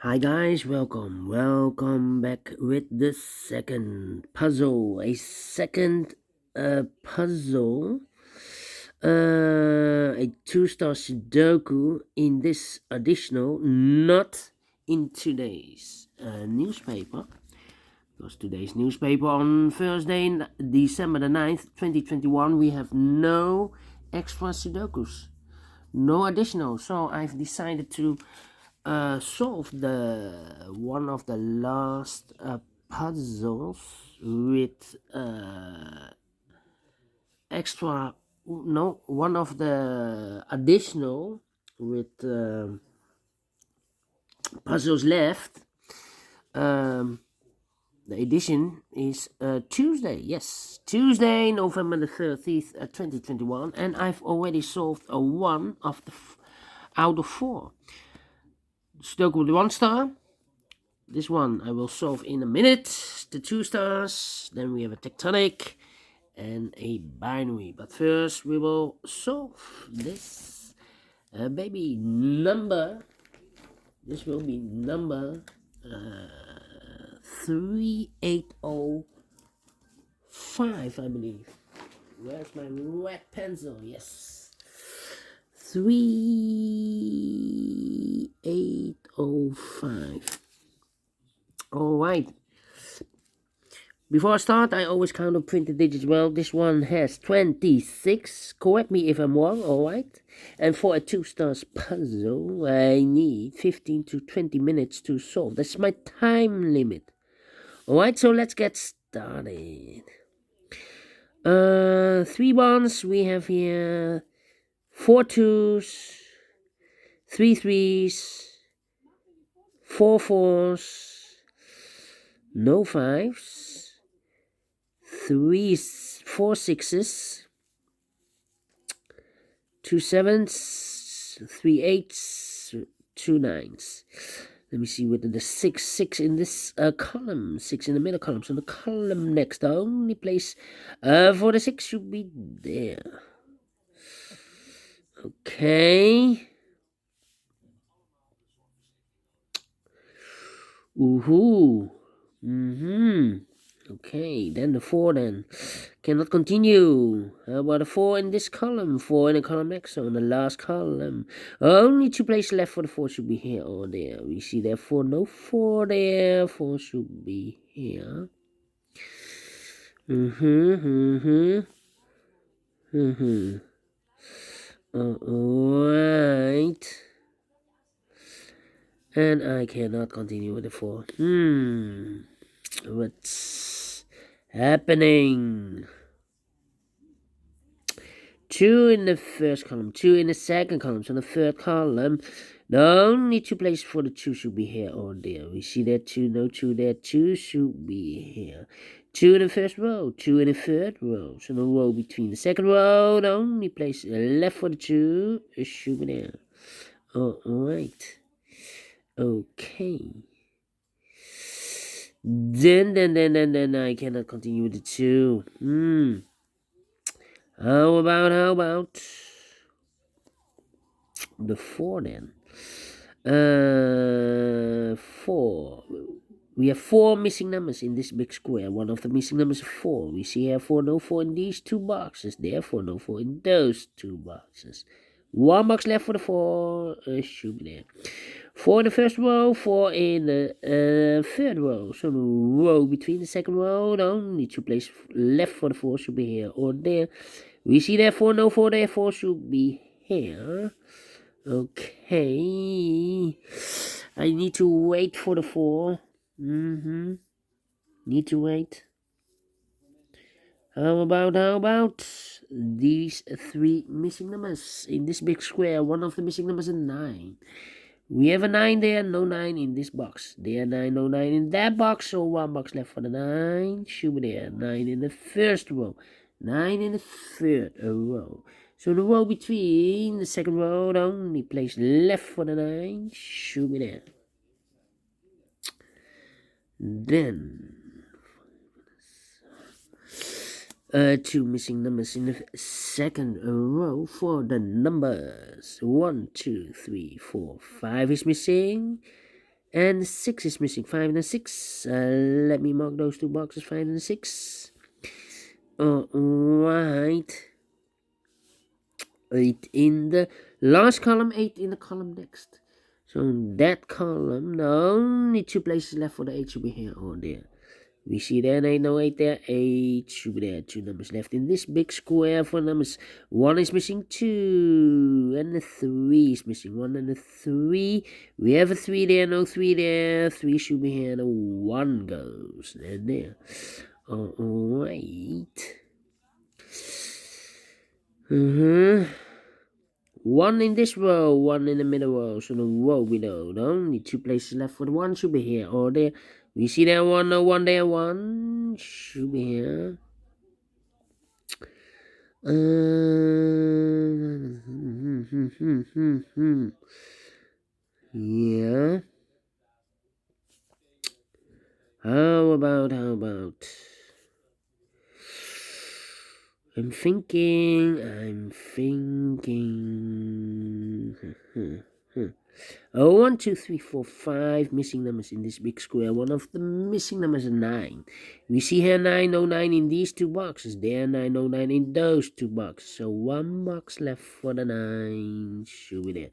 Hi guys, welcome back with the second puzzle. A second puzzle, a two-star Sudoku in this additional, not in today's newspaper. Because today's newspaper on Thursday, December the 9th, 2021, we have no extra Sudokus, no additional. So I've decided to solve the one of the last puzzles with extra, no, one of the additional with puzzles left. The edition is Tuesday, yes, Tuesday, November the 30th, 2021, and I've already solved a one of the out of four. Stuck with 1 star. This one I will solve in a minute. The 2 stars. Then we have a tectonic and a binary. But first we will solve this baby number. This will be number 3805, I believe. Where's my red pencil? Yes. 3805. Alright. Before I start, I always count on printed digits. Well, this one has 26. Correct me if I'm wrong, alright? And for a 2 stars puzzle, I need 15 to 20 minutes to solve. That's my time limit. Alright, so let's get started. 3 ones we have here. 4 twos. 3 threes. 4 fours. No fives. 4 sixes. 2 sevens. 3 eights. 2 nines. Let me see whether the 6 in this column, 6 in the middle column. So the column next, the only place for the 6 should be there. Okay. Ooh. Okay, then the 4 then. Cannot continue. How about a 4 in this column? 4 in the column next, so in the last column. Only 2 places left for the 4 should be here or there. We see therefore no 4 there. 4 should be here. Alright. And I cannot continue with the 4. What's happening? 2 in the first column, 2 in the second column. So in the third column, the only 2 places for the 2 should be here or there. We see that 2, no 2 there. 2 should be here. 2 in the first row, 2 in the third row. So the row between the second row, the only place left for the 2 should be there. Alright. Okay. Then I cannot continue with the 2. How about the 4 then? 4. We have 4 missing numbers in this big square. One of the missing numbers is 4. We see here 4, no 4 in these 2 boxes. Therefore, no 4 in those 2 boxes. 1 box left for the 4 should be there. 4 in the first row, 4 in the third row. So the row between the second row, the only 2 places left for the 4 should be here or there. We see therefore no 4, therefore should be here. Okay. I need to wait for the 4. Need to wait. How about these 3 missing numbers in this big square? One of the missing numbers is 9. We have a 9 there, no 9 in this box. There, 9, no 9 in that box, so 1 box left for the 9. Should be there. 9 in the first row, 9 in the third row. So the row between the second row, the only place left for the 9 should be there. Then 2 missing numbers in the second row for the numbers 1, 2, 3, 4, 5 is missing. And 6 is missing. 5 and 6. Let me mark those 2 boxes. 5 and 6. Alright. 8 in the last column, 8 in the column next. So in that column, the only 2 places left for the 8 should be here or there. We see there, 8, no 8 there, 8 should be there. 2 numbers left in this big square for numbers. 1 is missing, 2, and the 3 is missing. 1 and the 3. We have a 3 there, no 3 there. 3 should be here, the 1 goes. And there. Alright. 1 in this row, 1 in the middle row, so the row below. The only 2 places left for the 1 should be here or there. We see there 1, no 1 there, 1 should be here. Yeah. How about? I'm thinking. Oh, 1, 2, 3, 4, 5 missing numbers in this big square. One of the missing numbers is 9. We see here 9, no 9 in these 2 boxes. There 9, no 9 in those 2 boxes. So 1 box left for the 9 should be there.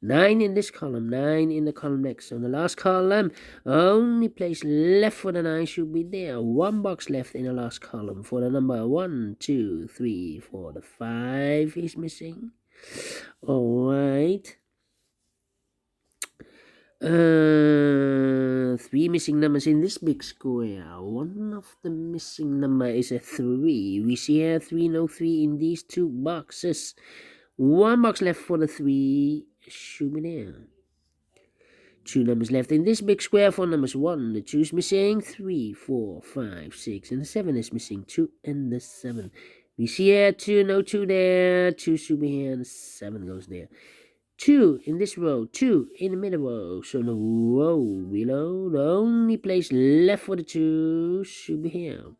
9 in this column, 9 in the column next. So the last column, only place left for the 9 should be there. 1 box left in the last column for the number 1, 2, 3, 4. The 5 is missing. Alright. 3 missing numbers in this big square. One of the missing number is a 3. We see here 3, no 3 in these 2 boxes. 1 box left for the 3 should be there. 2 numbers left in this big square for numbers 1. The 2 is missing. 3, 4, 5, 6, and the 7 is missing. 2 and the 7. We see here 2, no 2 there. 2 should be here, and the 7 goes there. 2 in this row, 2 in the middle row. So the row below, the only place left for the 2 should be here.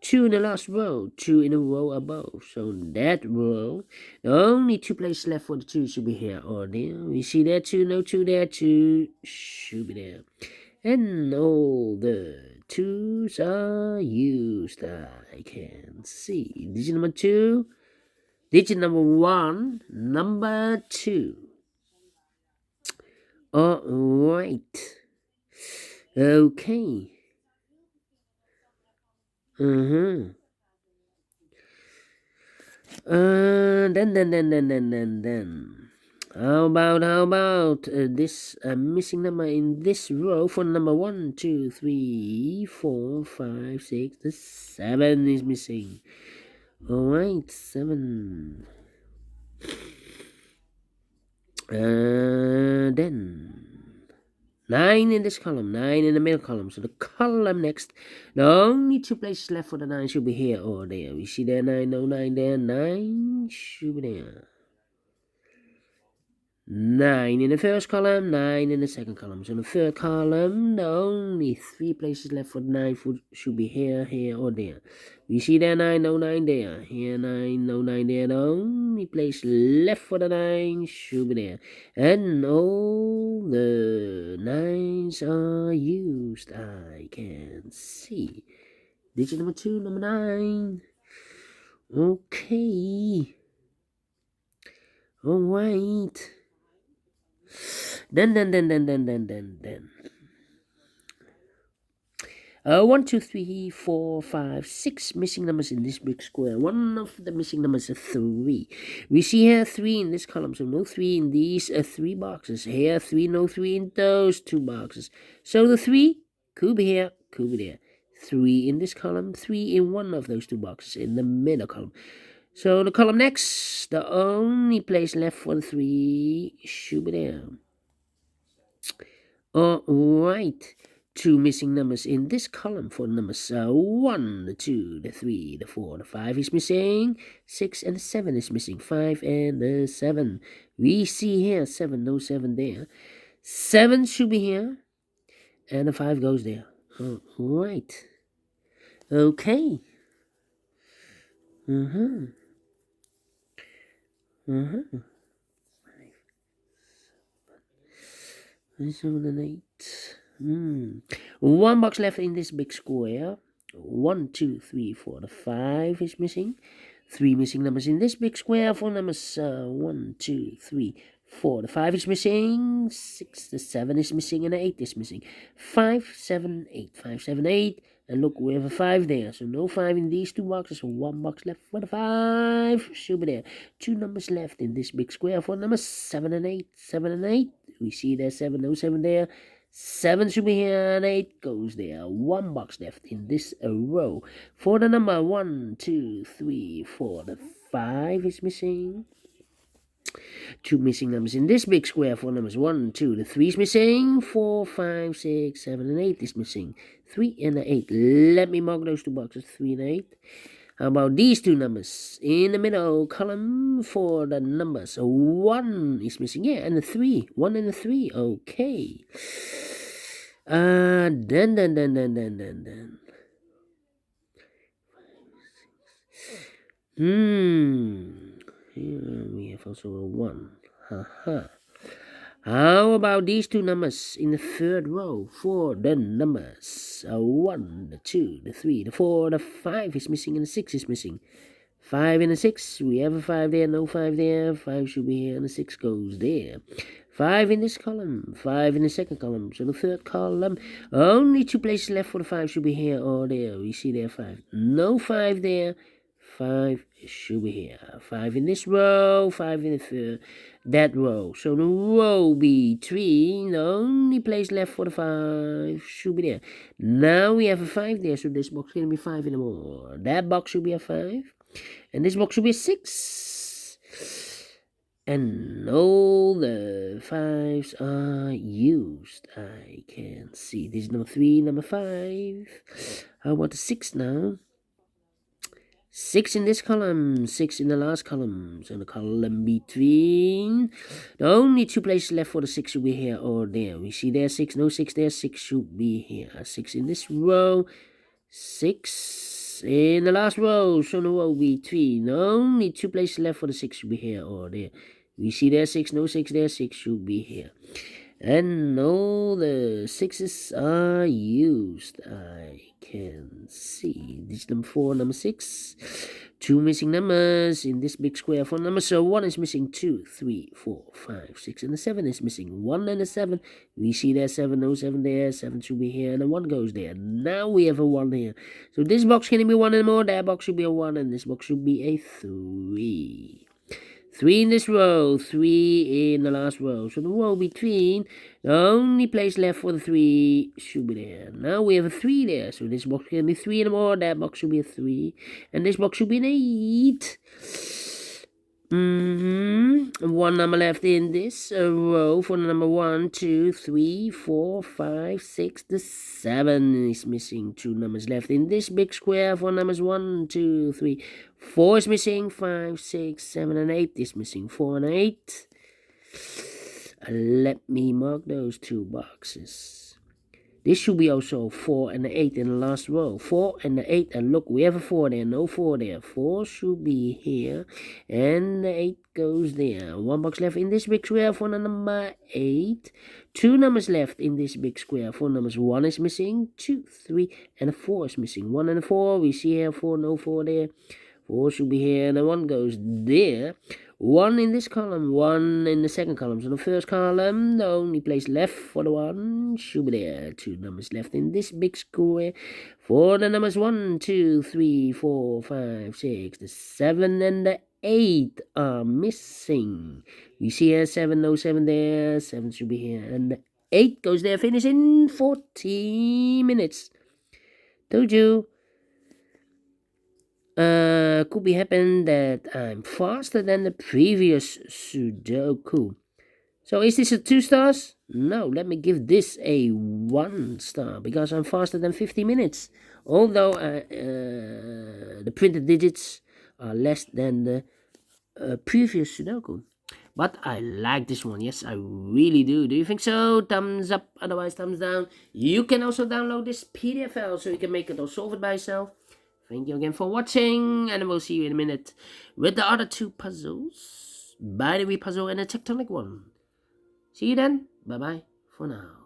2 in the last row, 2 in the row above. So in that row, the only 2 places left for the 2 should be here or there. We see there 2, no 2 there, 2 should be there. And all the 2s are used, I can see. Digit number 2. Digit number 1, number 2. Alright. Okay. Then. How about this missing number in this row for number 1, 2, 3, 4, 5, 6. The 7 is missing. Alright, 7. Then 9 in this column, 9 in the middle column. So the column next, the only 2 places left for the 9 should be here or there. We see there 9, no 9 there, 9 should be there. 9 in the first column, 9 in the second column. So in the third column, the only 3 places left for the 9 should be here, here, or there. We see there 9, no 9 there. Here 9, no 9 there. The only place left for the 9 should be there. And all the 9s are used, I can see. Digit number 2, number 9. Okay. Alright. Then. 1, 2, 3, 4, 5, 6 missing numbers in this big square. One of the missing numbers is 3. We see here 3 in this column, so no 3 in these 3 boxes. Here 3, no 3 in those 2 boxes. So the 3 could be here, could be there. 3 in this column, 3 in one of those 2 boxes in the middle column. So the column next, the only place left for the 3 should be there. Alright, 2 missing numbers in this column for numbers 1, the 2, the 3, the 4, the 5 is missing. 6 and 7 is missing. 5 and the 7. We see here 7, no 7 there. 7 should be here. And the 5 goes there. Alright. Okay. And 7 and 8. One box left in this big square. 1, 2, 3, 4. The 5 is missing. 3 missing numbers in this big square. 4 numbers. 1, 2, 3, 4. The 5 is missing. 6, the 7 is missing, and the 8 is missing. 5, 7, 8. 5, 7, 8. And look, we have a 5 there. So no 5 in these two boxes. So 1 box left for the 5. Should be there. 2 numbers left in this big square. 4 numbers. 7 and 8. 7 and 8. We see there's 7. No 7 there. 7 should be here, and 8 goes there. 1 box left in this row. For the number 1, 2, 3, 4. The 5 is missing. 2 missing numbers in this big square. 4 numbers. 1, 2. The 3 is missing. 4, 5, 6, 7, and 8 is missing. 3 and 8. Let me mark those two boxes. 3 and 8. How about these two numbers? In the middle column for the numbers. 1 is missing. Yeah, and the 3. 1 and the 3. Okay. Then. Here we have also a 1. Haha. How about these two numbers in the third row for the numbers? 1, the 2, the 3, the 4, the 5 is missing, and the 6 is missing. 5 and a 6, we have a 5 there, no 5 there. 5 should be here, and the 6 goes there. 5 in this column, 5 in the second column. So the third column, only 2 places left for the 5 should be here or there. We see there 5. No 5 there. 5 should be here. 5 in this row, 5 in the third, that row. So the row between, the only place left for the 5 should be there. Now we have a 5 there, so this box is going to be 5 anymore. That box should be a 5. And this box should be a 6. And all the 5s are used. I can see. This is number 3, number 5. How about the 6 now? 6 in this column, 6 in the last column. So the column between, the only 2 places left for the 6 should be here or there. We see there 6, no 6 there, 6 should be here. 6 in this row, 6 in the last row. So the row between, the only 2 places left for the 6 should be here or there. We see there 6, no 6 there, 6 should be here. And all the 6s are used. I can see. This is number 4, number 6. 2 missing numbers in this big square for numbers. So 1 is missing, 2, 3, 4, 5, 6, and the 7 is missing. 1 and a 7. We see there 7, no 7 there. 7 should be here, and the 1 goes there. Now we have a 1 here. So this box can be 1 anymore. That box should be a 1, and this box should be a 3. 3 in this row, 3 in the last row. So the row between, the only place left for the 3 should be there. Now we have a 3 there. So this box can be 3 anymore. That box should be a 3. And this box should be an 8. 1 number left in this row for number 1, 2, 3, 4, 5, 6. The 7 is missing. 2 numbers left in this big square for numbers 1, 2, 3, 4 is missing. 5, 6, 7, and 8 is missing. 4 and 8. Let me mark those 2 boxes. This should be also 4 and 8 in the last row. 4 and 8, and look, we have a 4 there, no 4 there. 4 should be here, and the 8 goes there. 1 box left in this big square for number 8. 2 numbers left in this big square for numbers 1 is missing, 2, 3, and a 4 is missing. 1 and a 4, we see here 4, no 4 there. 4 should be here, and the 1 goes there. 1 in this column, 1 in the second column. So the first column, the only place left for the 1 should be there. 2 numbers left in this big square. For the numbers 1, 2, 3, 4, 5, 6. The 7 and the 8 are missing. We see here 7, no 7 there. 7 should be here. And the 8 goes there. Finish in 40 minutes. Told you. Could be happen that I'm faster than the previous Sudoku. So is this a 2 stars? No, let me give this a 1 star because I'm faster than 50 minutes. Although the printed digits are less than the previous Sudoku. But I like this one. Yes, I really do. Do you think so? Thumbs up, otherwise thumbs down. You can also download this PDF file so you can make it or solve it by yourself. Thank you again for watching, and I will see you in a minute with the other 2 puzzles. Binary puzzle and a tectonic one. See you then. Bye-bye for now.